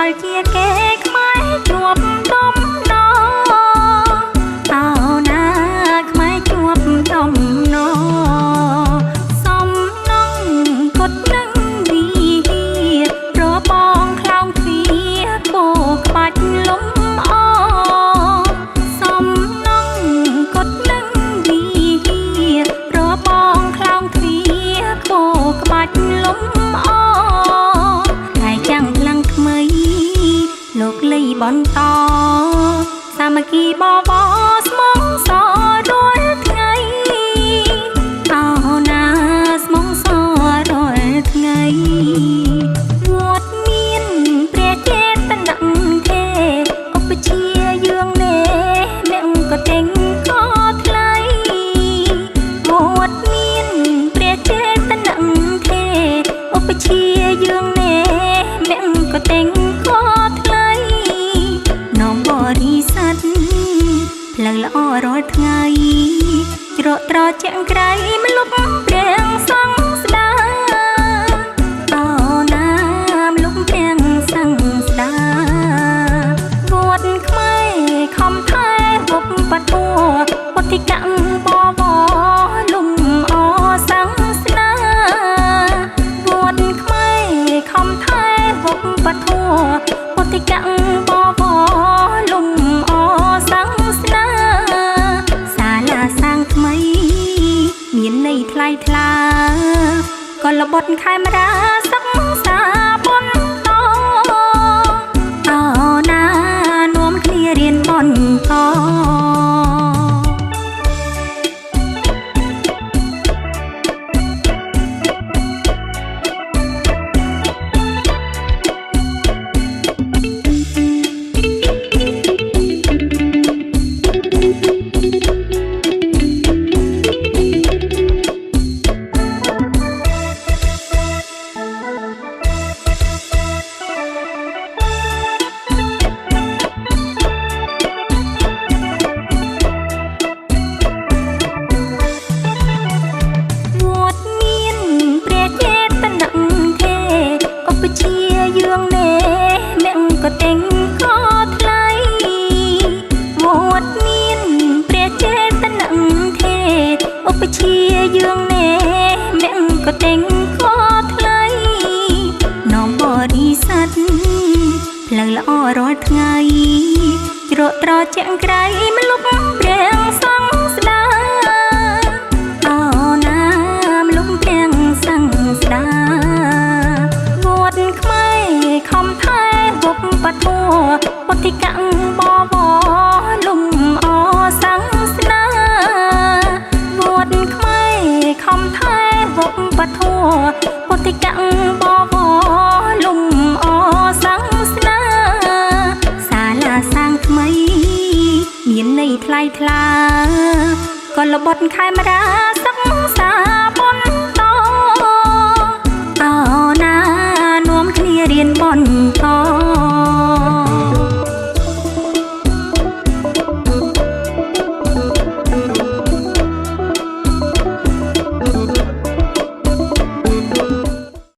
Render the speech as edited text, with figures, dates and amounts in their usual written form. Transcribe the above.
ល់ជាគេខ្មែរជួបដំណអោណាខ្មែរជួបដំណសំណងកត់នឹងវិរបងខ្លោងទ្វាគោក្បាច់លំអសំណងកត់នឹងវិរបងខ្លោងទ្វាគោក្បាច់លំអថ្ងៃចាំងខ្លាំងថ្មីលោកលីបន្តសាមគ្គីបបស្មងសរាល់ថ្ងៃអោណាស្មងសរាល់ថ្ងៃវត្តមានព្រះចេតនទេឧបជាយើងនេអ្នកក៏តែងក៏ថ្លៃវត្តមានព្រះចេតនទេឧបជាយើងនេអ្នកក៏តែងក៏ថ្លៃនំបរិស័ទផ្លូវល្អរាល់ថ្ងៃច្រកត្រជាក់ក្រៃមិនលុបព្រះសង្ឃស្ដាអូណាមលុបព្រះសង្ឃស្ដាវត្តខ្មែរខំថែវបបធัวពុទ្ធិកម្មបវរលំអសង្ឃស្នាវត្តខ្មែរខំថែវបបធัวពុទ្ធិកម្មបវរលំអសង្ឃស្នាសាលាសាងថ្មីមានន័យថ្លៃថ្លាក៏ល្បុតខេមរាសិក្សាបន្តអូណានាំគ្នារៀនបន្តយើងនេអ្នកក៏តែងក៏ថ្លៃវត្តមានព្រះចេតនទេឧបជាយើងនេអ្នកក៏តែងក៏ថ្លៃនំបរិស័ទផ្លូវល្អរាល់ថ្ងៃច្រកត្រជាក់ក្រៃមិនលុបព្រះសង្ឃស្ដាអូណាមលុបព្រះសង្ឃស្ដាវត្តខ្មែរខំថែវបបធัวពុទ្ធិកម្មបវរលំអសង្ឃស្នាវត្តខ្មែរខំថែវបបធัวពុទ្ធិកម្មបវរលំអសង្ឃស្នាសាលាសាងថ្មីមានន័យថ្លៃថ្លាក៏ល្បុតខេមរាសិក្សាបន្តអូណានាំគ្នារៀនបន្ត